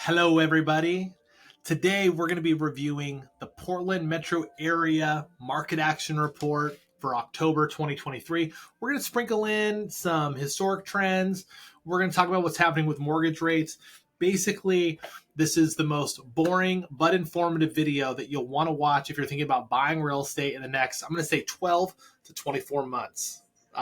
Hello, everybody. Today, we're going to be reviewing the Portland metro area market action report for October 2023. We're going to sprinkle in some historic trends. We're going to talk about what's happening with mortgage rates. Basically, this is the most boring but informative video that you'll want to watch if you're thinking about buying real estate in the next, I'm going to say 12 to 24 months.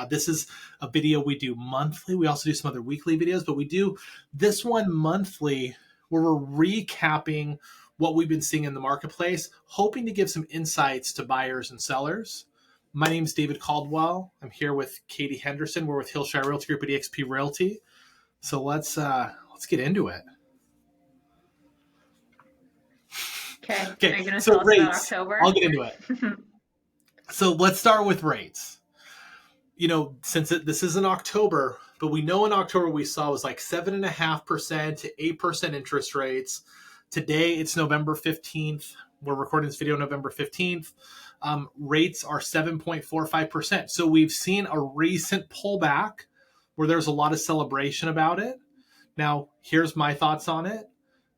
This is a video we do monthly. We also do some other weekly videos, but we do this one monthly where we're recapping what we've been seeing in the marketplace, hoping to give some insights to buyers and sellers. My name is David Caldwell. I'm here with Katie Henderson. We're with Hillshire Realty Group at eXp Realty. So let's get into it. Okay. Are you going to So tell us about rates. October? I'll get into it. So let's start with rates. You know, since this is in October, but we know in October we saw was like 7.5% to 8% interest rates. Today it's November 15th. We're recording this video November 15th. Rates are 7.45%. So we've seen a recent pullback where there's a lot of celebration about it. Now, here's my thoughts on it.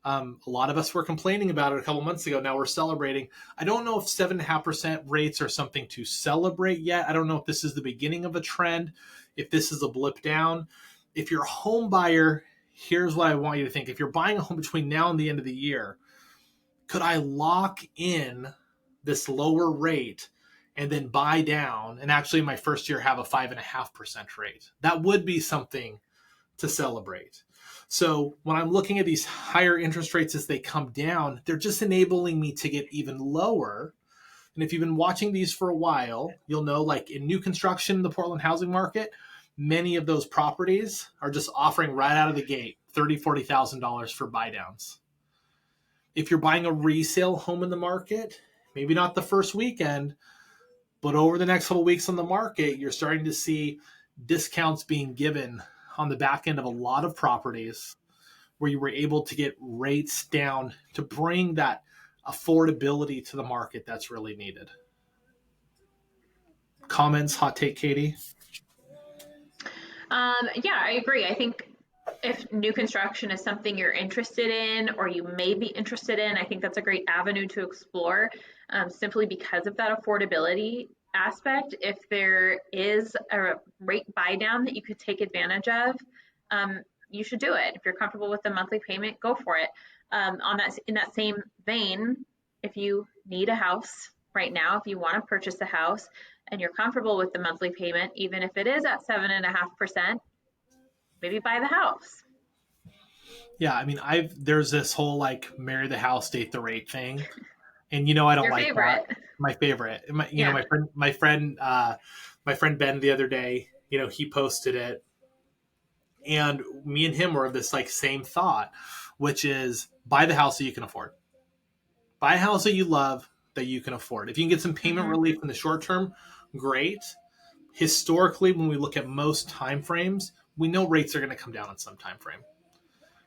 A lot of us were complaining about it a couple months ago. Now we're celebrating. I don't know if 7.5% rates are something to celebrate yet. I don't know if this is the beginning of a trend, if this is a blip down. If you're a home buyer, here's what I want you to think. If you're buying a home between now and the end of the year, could I lock in this lower rate and then buy down and actually in my first year have a 5.5% rate? That would be something to celebrate. So when I'm looking at these higher interest rates as they come down, they're just enabling me to get even lower. And if you've been watching these for a while, you'll know like in new construction in the Portland housing market, many of those properties are just offering right out of the gate $30,000, $40,000 for buy downs. If you're buying a resale home in the market, maybe not the first weekend, but over the next couple of weeks on the market, you're starting to see discounts being given on the back end of a lot of properties where you were able to get rates down to bring that affordability to the market that's really needed. Comments, hot take, Katie? Yeah, I agree. I think if new construction is something you're interested in or you may be interested in, I think that's a great avenue to explore simply because of that affordability aspect. If there is a rate buy down that you could take advantage of, you should do it. If you're comfortable with the monthly payment, go for it. In that same vein, if you need a house right now, if you want to purchase a house and you're comfortable with the monthly payment, even if it is at 7.5%, maybe buy the house. Yeah, I mean, there's this whole like marry the house, date the rate thing, and you know I don't Your like favorite. that. My favorite. Yeah. My friend Ben the other day, he posted it, and me and him were of this like same thought, which is buy the house that you can afford. Buy a house that you love that you can afford. If you can get some payment relief in the short term, great. Historically, when we look at most time frames, we know rates are going to come down on some time frame,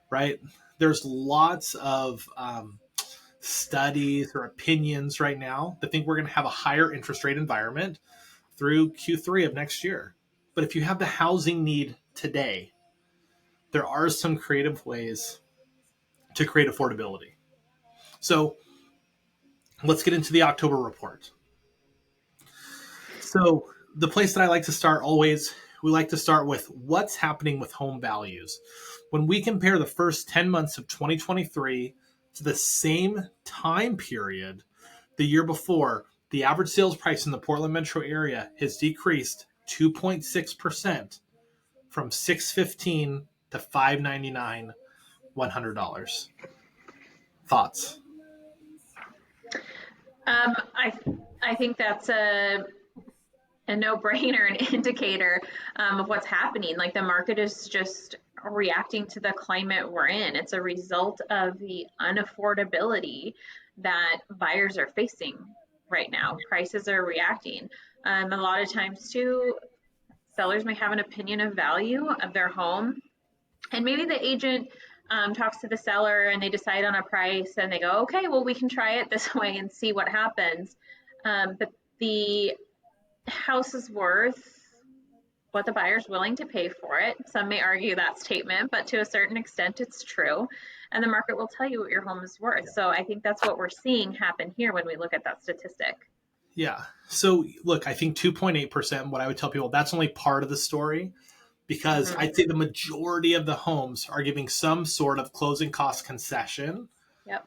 right? There's lots of studies or opinions right now that think we're going to have a higher interest rate environment through Q3 of next year. But if you have the housing need today, there are some creative ways to create affordability. So let's get into the October report. So the place that I like to start always, we like to start with what's happening with home values. When we compare the first 10 months of 2023 to the same time period the year before, the average sales price in the Portland metro area has decreased 2.6% from $615 to $599, $100. Thoughts? I think that's a no-brainer, an indicator of what's happening. Like the market is just reacting to the climate we're in. It's a result of the unaffordability that buyers are facing right now. Prices are reacting. A lot of times too, sellers may have an opinion of value of their home, and maybe the agent talks to the seller and they decide on a price and they go, okay, well, we can try it this way and see what happens. But the house is worth what the buyer's willing to pay for it. Some may argue that statement, but to a certain extent, it's true. And the market will tell you what your home is worth. So I think that's what we're seeing happen here when we look at that statistic. Yeah. So look, I think 2.8%, what I would tell people, that's only part of the story, because Mm-hmm. I'd say the majority of the homes are giving some sort of closing cost concession. Yep.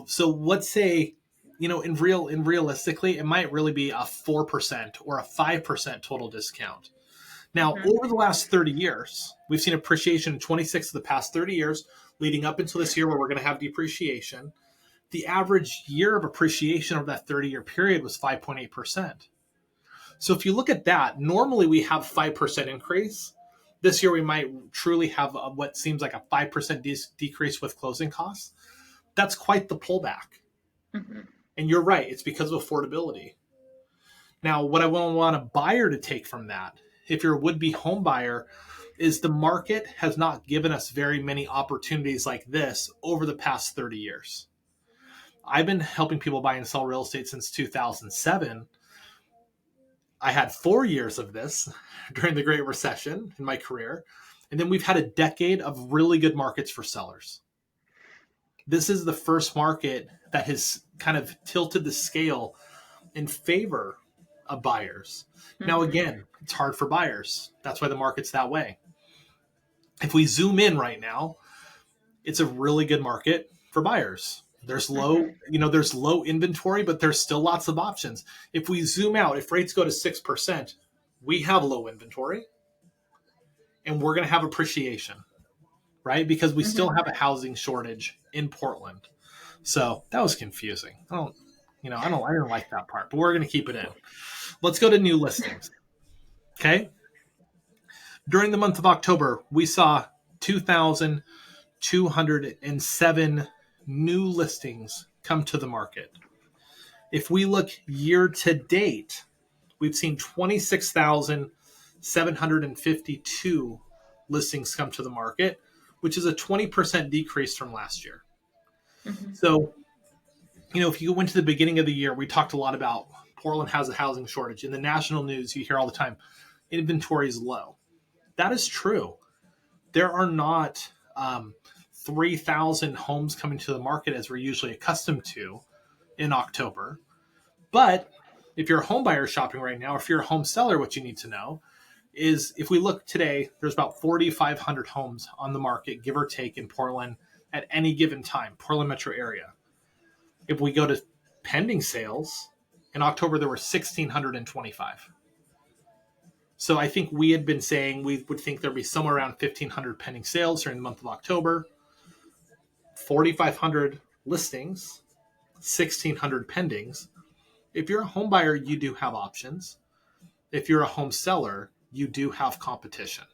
So let's say, in realistically, it might really be a 4% or a 5% total discount. Now, Mm-hmm. over the last 30 years, we've seen appreciation in 26 of the past 30 years, leading up until this year where we're going to have depreciation. The average year of appreciation over that 30-year period was 5.8%. So if you look at that, normally we have 5% increase. This year we might truly have what seems like a 5% decrease with closing costs. That's quite the pullback. Mm-hmm. And you're right, it's because of affordability. Now, what I will want a buyer to take from that, if you're a would-be home buyer, is the market has not given us very many opportunities like this over the past 30 years. I've been helping people buy and sell real estate since 2007. I had 4 years of this during the Great Recession in my career. And then we've had a decade of really good markets for sellers. This is the first market that has kind of tilted the scale in favor of buyers. Now, Mm-hmm. again, it's hard for buyers. That's why the market's that way. If we zoom in right now, it's a really good market for buyers. There's Mm-hmm. there's low inventory, but there's still lots of options. If we zoom out, if rates go to 6%, we have low inventory and we're going to have appreciation, right? Because we still Mm-hmm. have a housing shortage in Portland. So that was confusing. I didn't like that part, but we're going to keep it in. Let's go to new listings. Okay. During the month of October, we saw 2,207 new listings come to the market. If we look year to date, we've seen 26,752 listings come to the market, which is a 20% decrease from last year. Mm-hmm. So, if you went to the beginning of the year, we talked a lot about Portland has a housing shortage. In the national news, you hear all the time, inventory is low. That is true. There are not 3,000 homes coming to the market as we're usually accustomed to in October. But if you're a home buyer shopping right now, if you're a home seller, what you need to know is if we look today, there's about 4,500 homes on the market, give or take, in Portland at any given time, Portland metro area. If we go to pending sales, in October there were 1,625. So I think we had been saying we would think there'd be somewhere around 1,500 pending sales during the month of October, 4,500 listings, 1,600 pendings. If you're a home buyer, you do have options. If you're a home seller, you do have competition.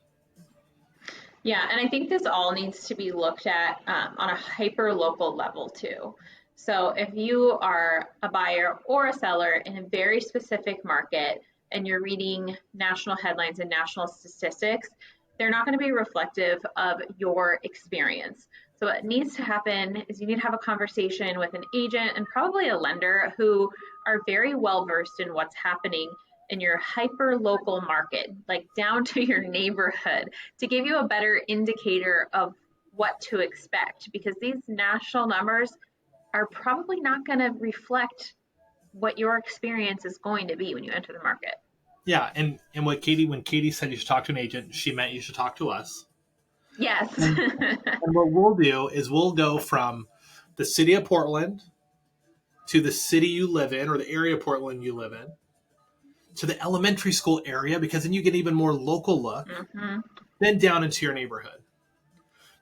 Yeah, and I think this all needs to be looked at on a hyper local level too. So if you are a buyer or a seller in a very specific market and you're reading national headlines and national statistics, they're not going to be reflective of your experience. So what needs to happen is you need to have a conversation with an agent and probably a lender who are very well versed in what's happening in your hyper local market, like down to your neighborhood, to give you a better indicator of what to expect, because these national numbers are probably not going to reflect what your experience is going to be when you enter the market. Yeah, and when Katie said you should talk to an agent, she meant you should talk to us. Yes. And what we'll do is we'll go from the city of Portland to the city you live in or the area of Portland you live in to the elementary school area, because then you get even more local look, Mm-hmm. then down into your neighborhood.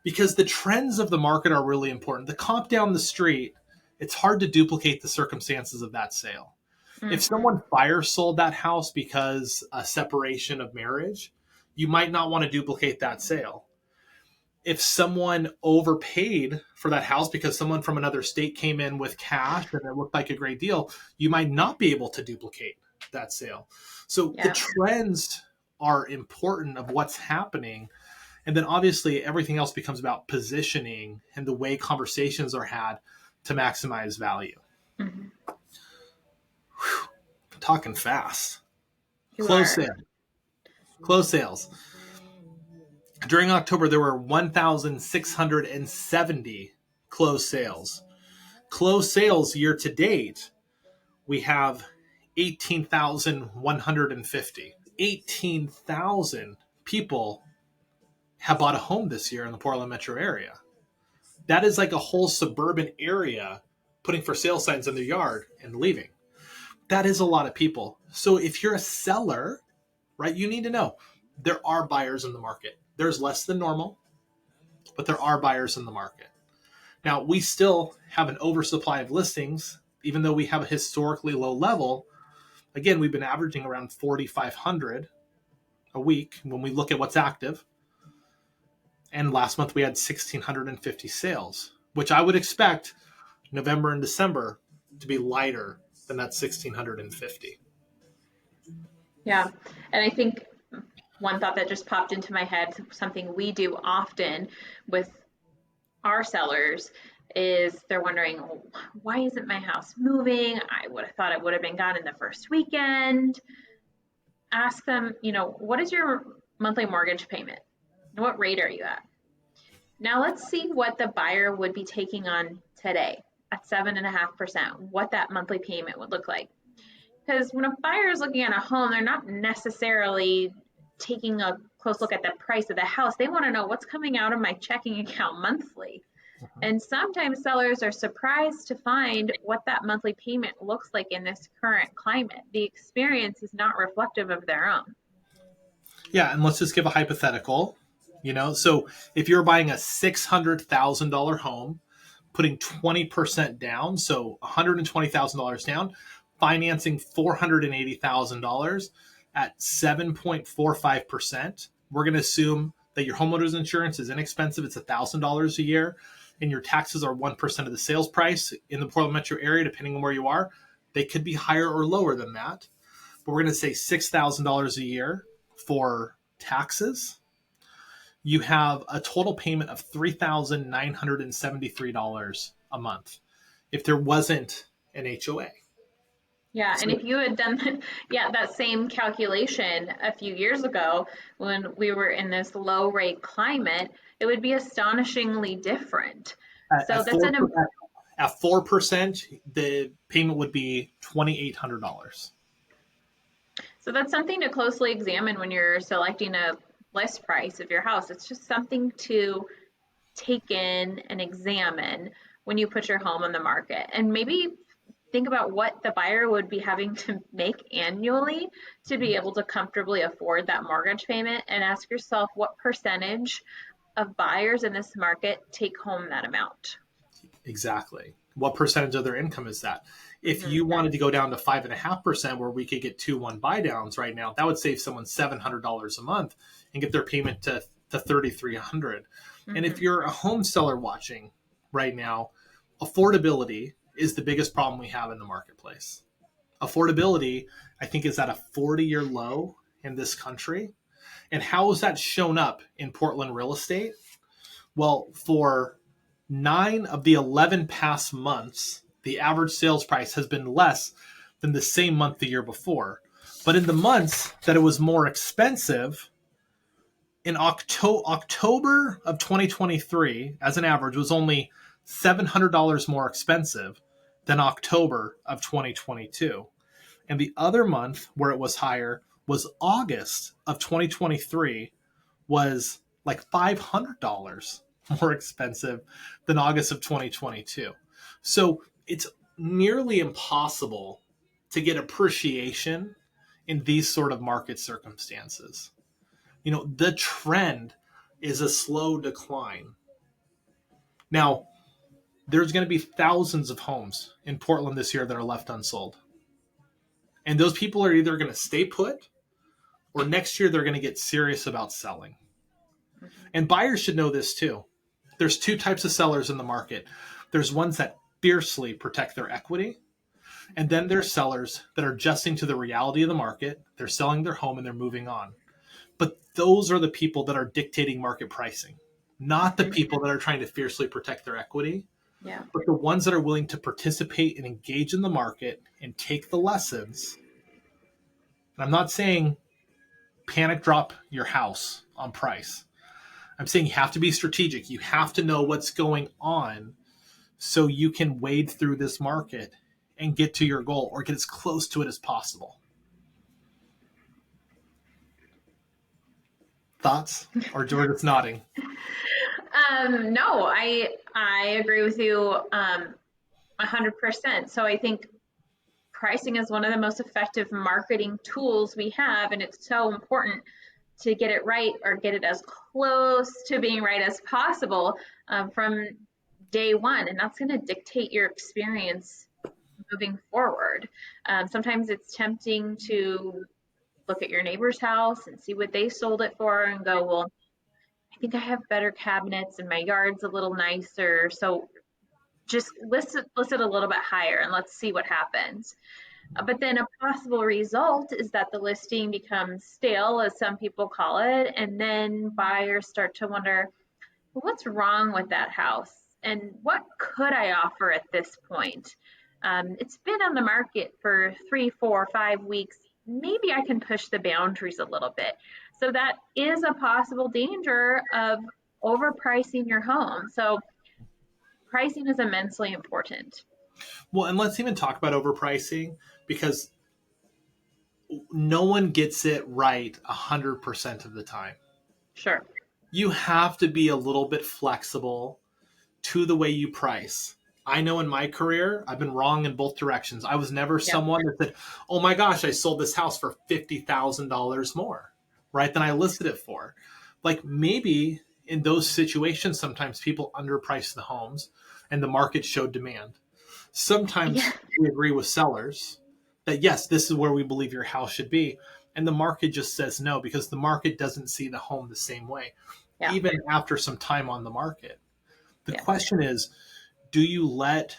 Because the trends of the market are really important. The comp down the street, it's hard to duplicate the circumstances of that sale. If Mm-hmm. someone fire sold that house because a separation of marriage, you might not want to duplicate that sale. If someone overpaid for that house because someone from another state came in with cash and it looked like a great deal, you might not be able to duplicate that sale. So the Yeah. trends are important of what's happening. And then obviously everything else becomes about positioning and the way conversations are had to maximize value. Mm-hmm. Whew, talking fast. You Close are. in. Closed sales. During October, there were 1,670 closed sales. Closed sales year to date, we have 18,150. 18,000 people have bought a home this year in the Portland metro area. That is like a whole suburban area putting for sale signs in their yard and leaving. That is a lot of people. So if you're a seller, right, you need to know there are buyers in the market. There's less than normal, but there are buyers in the market. Now, we still have an oversupply of listings, even though we have a historically low level. Again, we've been averaging around 4,500 a week when we look at what's active. And last month we had 1,650 sales, which I would expect November and December to be lighter than that 1,650. Yeah. And I think one thought that just popped into my head, something we do often with our sellers, is they're wondering, why isn't my house moving? I would have thought it would have been gone in the first weekend. Ask them, what is your monthly mortgage payment? What rate are you at? Now let's see what the buyer would be taking on today at 7.5%, what that monthly payment would look like. Because when a buyer is looking at a home, they're not necessarily taking a close look at the price of the house. They want to know what's coming out of my checking account monthly. And sometimes sellers are surprised to find what that monthly payment looks like in this current climate. The experience is not reflective of their own. Yeah, and let's just give a hypothetical. So if you're buying a $600,000 home, putting 20% down, so $120,000 down, financing $480,000 at 7.45%, we're going to assume that your homeowner's insurance is inexpensive. It's $1,000 a year, and your taxes are 1% of the sales price in the Portland metro area, depending on where you are. They could be higher or lower than that, but we're going to say $6,000 a year for taxes. You have a total payment of $3,973 a month if there wasn't an HOA. Yeah, and if you had done that same calculation a few years ago when we were in this low rate climate, it would be astonishingly different. At 4%, the payment would be $2,800. So that's something to closely examine when you're selecting a list price of your house. It's just something to take in and examine when you put your home on the market, and maybe think about what the buyer would be having to make annually to be able to comfortably afford that mortgage payment, and ask yourself what percentage of buyers in this market take home that amount. Exactly. What percentage of their income is that? If you wanted to go down to 5.5%, where we could get 2-1 buy downs right now, that would save someone $700 a month and get their payment to $3,300. And if you're a home seller watching right now, affordability is the biggest problem we have in the marketplace. Affordability, I think, is at a 40-year low in this country. And how has that shown up in Portland real estate? Well, for 9 of the 11 past months, the average sales price has been less than the same month the year before. But in the months that it was more expensive, in October of 2023, as an average, was only $700 more expensive than October of 2022. And the other month where it was higher was August of 2023, was like $500 more expensive than August of 2022. So it's nearly impossible to get appreciation in these sort of market circumstances. The trend is a slow decline. Now, there's going to be thousands of homes in Portland this year that are left unsold. And those people are either going to stay put, or next year they're going to get serious about selling. And buyers should know this too. There's 2 types of sellers in the market. There's ones that fiercely protect their equity, and then there's sellers that are adjusting to the reality of the market. They're selling their home and they're moving on. But those are the people that are dictating market pricing, not the people that are trying to fiercely protect their equity, but the ones that are willing to participate and engage in the market and take the lessons. And I'm not saying panic drop your house on price. I'm saying you have to be strategic. You have to know what's going on so you can wade through this market and get to your goal or get as close to it as possible. Thoughts? Or Jordan's nodding. No, I agree with you 100%. So I think pricing is one of the most effective marketing tools we have, and it's so important to get it right or get it as close to being right as possible from day one, and that's going to dictate your experience moving forward. Sometimes it's tempting to look at your neighbor's house and see what they sold it for and go, well, I think I have better cabinets and my yard's a little nicer. So just list it a little bit higher and let's see what happens. But then a possible result is that the listing becomes stale, as some people call it, and then buyers start to wonder, well, what's wrong with that house? And what could I offer at this point? It's been on the market for 3, 4, 5 weeks. Maybe I can push the boundaries a little bit. So that is a possible danger of overpricing your home. So pricing is immensely important. Well, and let's even talk about overpricing, because no one gets it right 100% of the time. Sure. You have to be a little bit flexible to the way you price. I know in my career, I've been wrong in both directions. I was never Yep. someone that said, oh my gosh, I sold this house for $50,000 more, right, than I listed it for. Like, maybe in those situations, sometimes people underprice the homes and the market showed demand. Sometimes Yeah. we agree with sellers that, yes, this is where we believe your house should be. And the market just says no, because the market doesn't see the home the same way, Yeah. even after some time on the market. The Yeah. question is, do you let,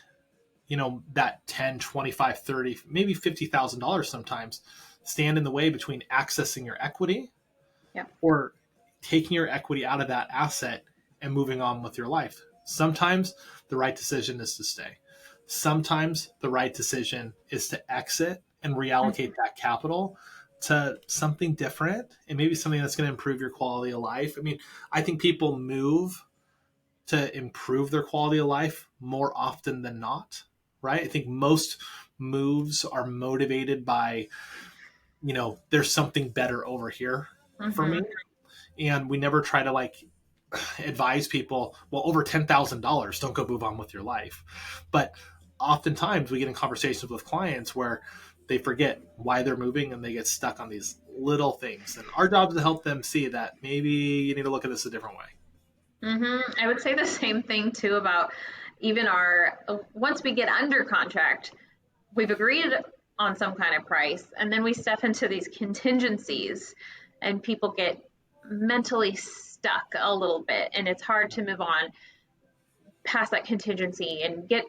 that 10, 25, 30, maybe $50,000 sometimes stand in the way between accessing your equity Yeah. or taking your equity out of that asset and moving on with your life? Sometimes the right decision is to stay. Sometimes the right decision is to exit and reallocate that capital to something different, and maybe something that's going to improve your quality of life. I mean, I think people move to improve their quality of life more often than not, right? I think most moves are motivated by, there's something better over here for me. Mm-hmm. And we never try to advise people, well, over $10,000, don't go move on with your life. But oftentimes we get in conversations with clients where they forget why they're moving and they get stuck on these little things. And our job is to help them see that maybe you need to look at this a different way. Mm-hmm. I would say the same thing too about even once we get under contract, we've agreed on some kind of price, and then we step into these contingencies, and people get mentally stuck a little bit, and it's hard to move on past that contingency and get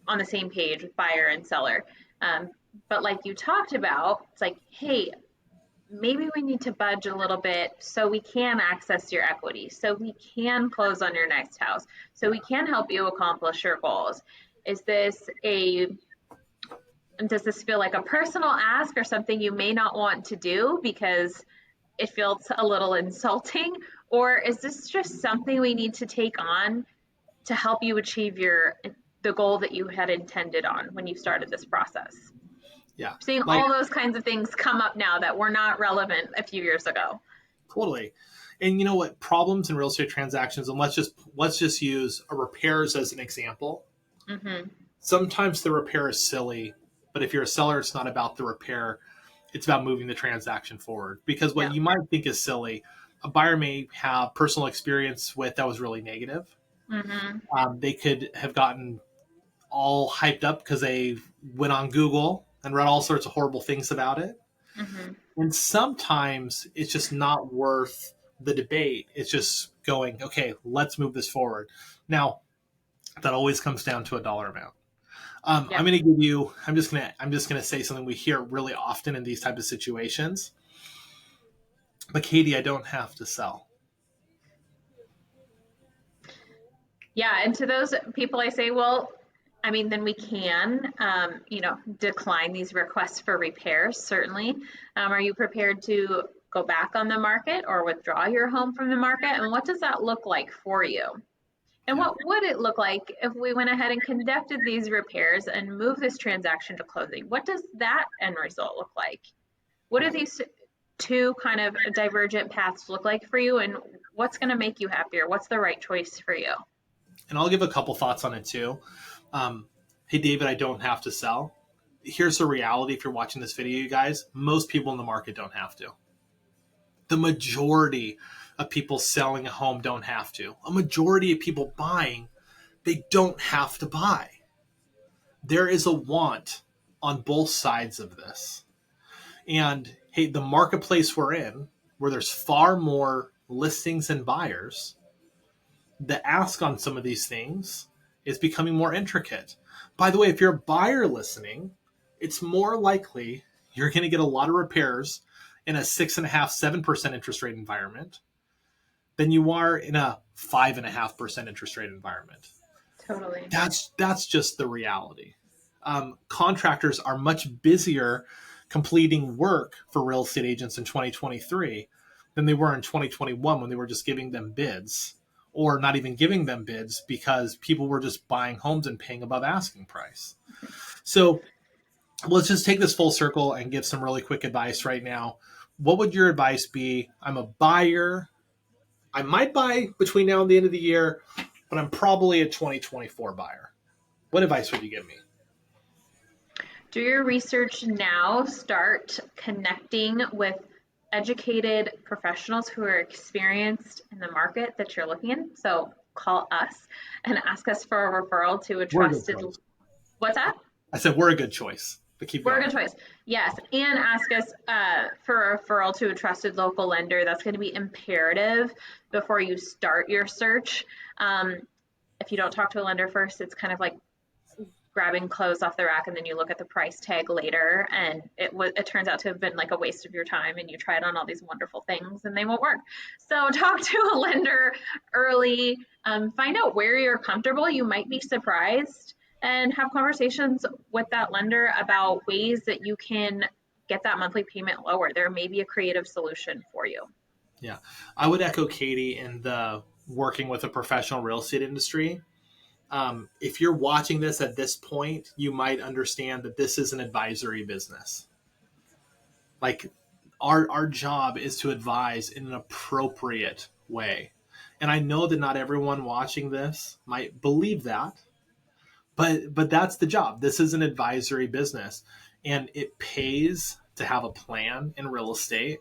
on the same page with buyer and seller. But like you talked about, it's like, hey, maybe we need to budge a little bit so we can access your equity, so we can close on your next house, so we can help you accomplish your goals. Does this feel like a personal ask or something you may not want to do because it feels a little insulting? Or is this just something we need to take on to help you achieve the goal that you had intended on when you started this process? Yeah. Seeing all those kinds of things come up now that were not relevant a few years ago. Totally. And you know what? Problems in real estate transactions, and let's just use a repairs as an example. Mm-hmm. Sometimes the repair is silly, but if you're a seller, it's not about the repair. It's about moving the transaction forward. Because what you might think is silly, a buyer may have personal experience with that was really negative. Mm-hmm. They could have gotten all hyped up because they went on Google and read all sorts of horrible things about it. Mm-hmm. And sometimes it's just not worth the debate. It's just going, okay, let's move this forward. Now, that always comes down to a dollar amount. I'm going to give you. I'm just gonna say something we hear really often in these type of situations. But Katie, I don't have to sell. Yeah, and to those people, I say, well, I mean, then we can, decline these requests for repairs. Certainly, are you prepared to go back on the market or withdraw your home from the market? And what does that look like for you? And Yeah. what would it look like if we went ahead and conducted these repairs and moved this transaction to closing? What does that end result look like? What do Yeah. these two kind of divergent paths look like for you, and what's going to make you happier? What's the right choice for you? And I'll give a couple thoughts on it too. Hey, David, I don't have to sell. Here's the reality. If you're watching this video, you guys, most people in the market don't have to. The majority of people selling a home don't have to. A majority of people buying, they don't have to buy. There is a want on both sides of this. And hey, the marketplace we're in, where there's far more listings and buyers, the ask on some of these things is becoming more intricate. By the way, if you're a buyer listening, it's more likely you're going to get a lot of repairs in a 6.5%, 7% interest rate environment than you are in a 5.5% interest rate environment. Totally. That's just the reality. Contractors are much busier completing work for real estate agents in 2023 than they were in 2021 when they were just giving them bids, or not even giving them bids because people were just buying homes and paying above asking price. So let's just take this full circle and give some really quick advice right now. What would your advice be? I'm a buyer. I might buy between now and the end of the year, but I'm probably a 2024 buyer. What advice would you give me? Do your research now. Start connecting with educated professionals who are experienced in the market that you're looking in. So call us and ask us for a referral to a trusted. What's that? I said we're a good choice, but keep going. We're a good choice. Yes. And ask us for a referral to a trusted local lender. That's going to be imperative before you start your search. If you don't talk to a lender first, it's kind of like grabbing clothes off the rack and then you look at the price tag later and it turns out to have been like a waste of your time and you tried on all these wonderful things and they won't work. So talk to a lender early, find out where you're comfortable. You might be surprised, and have conversations with that lender about ways that you can get that monthly payment lower. There may be a creative solution for you. Yeah, I would echo Katie in the working with a professional real estate industry. If you're watching this at this point, you might understand that this is an advisory business. Like our job is to advise in an appropriate way. And I know that not everyone watching this might believe that, but that's the job. This is an advisory business, and it pays to have a plan in real estate.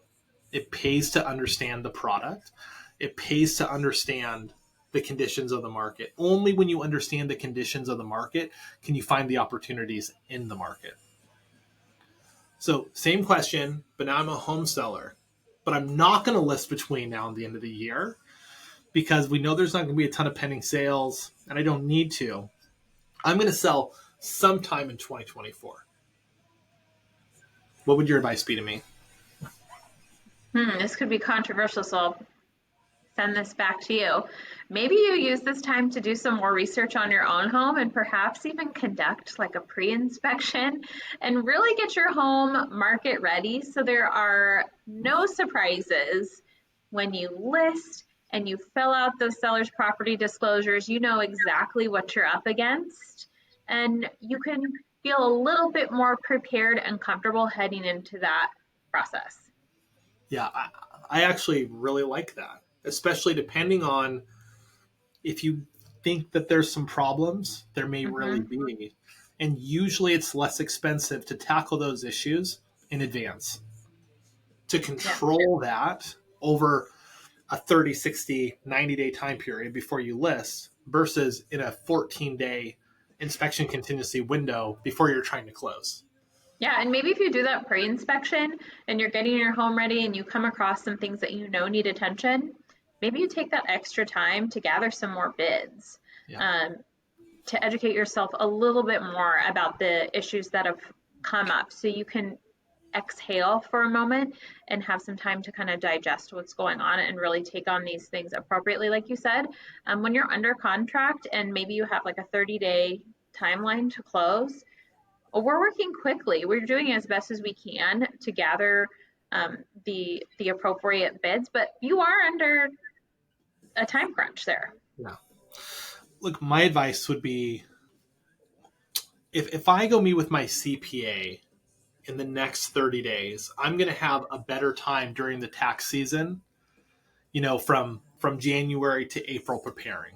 It pays to understand the product. It pays to understand the conditions of the market. Only when you understand the conditions of the market can you find the opportunities in the market. So same question, but now I'm a home seller. But I'm not going to list between now and the end of the year because we know there's not going to be a ton of pending sales, and I don't need to. I'm going to sell sometime in 2024. What would your advice be to me? This could be controversial, so I'll send this back to you. Maybe you use this time to do some more research on your own home and perhaps even conduct like a pre-inspection and really get your home market ready so there are no surprises when you list and you fill out those seller's property disclosures. You know exactly what you're up against and you can feel a little bit more prepared and comfortable heading into that process. Yeah, I actually really like that, especially depending on if you think that there's some problems, there may really be. And usually it's less expensive to tackle those issues in advance, to control that over a 30, 60, 90-day time period before you list versus in a 14-day inspection contingency window before you're trying to close. Yeah, and maybe if you do that pre-inspection and you're getting your home ready and you come across some things that you know need attention, maybe you take that extra time to gather some more bids, to educate yourself a little bit more about the issues that have come up so you can exhale for a moment and have some time to kind of digest what's going on and really take on these things appropriately. Like you said, when you're under contract and maybe you have like a 30-day timeline to close, we're working quickly. We're doing as best as we can to gather the appropriate bids, but you are under a time crunch there. Yeah. Look, my advice would be if I go meet with my CPA in the next 30 days, I'm going to have a better time during the tax season, from January to April preparing.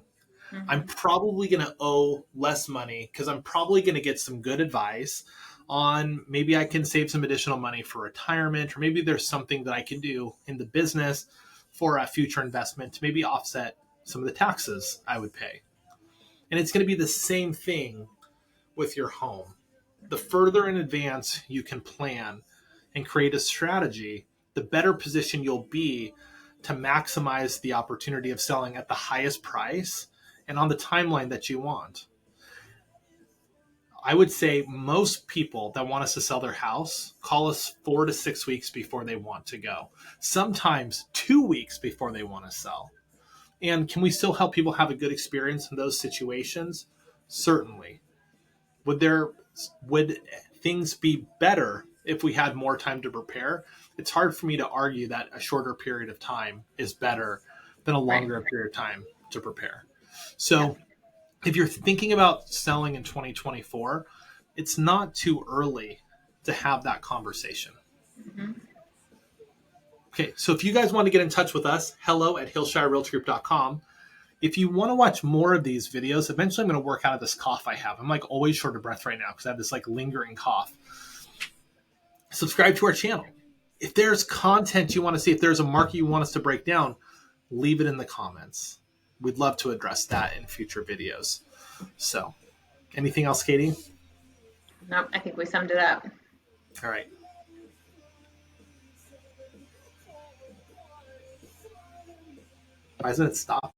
I'm Mm-hmm. probably going to owe less money because I'm probably going to get some good advice on maybe I can save some additional money for retirement, or maybe there's something that I can do in the business for a future investment to maybe offset some of the taxes I would pay. And it's going to be the same thing with your home. The further in advance you can plan and create a strategy, the better position you'll be to maximize the opportunity of selling at the highest price and on the timeline that you want. I would say most people that want us to sell their house call us 4 to 6 weeks before they want to go, sometimes 2 weeks before they want to sell. And can we still help people have a good experience in those situations? Certainly. Would things be better if we had more time to prepare? It's hard for me to argue that a shorter period of time is better than a Right. longer period of time to prepare. Yeah. So if you're thinking about selling in 2024, it's not too early to have that conversation. Mm-hmm. Okay, so if you guys want to get in touch with us, hello@hillshirerealtygroup.com. If you want to watch more of these videos, eventually I'm going to work out of this cough I have. I'm like always short of breath right now because I have this like lingering cough. Subscribe to our channel. If there's content you want to see, if there's a market you want us to break down, leave it in the comments. We'd love to address that in future videos. So, anything else, Katie? No, I think we summed it up. All right. Why doesn't it stop?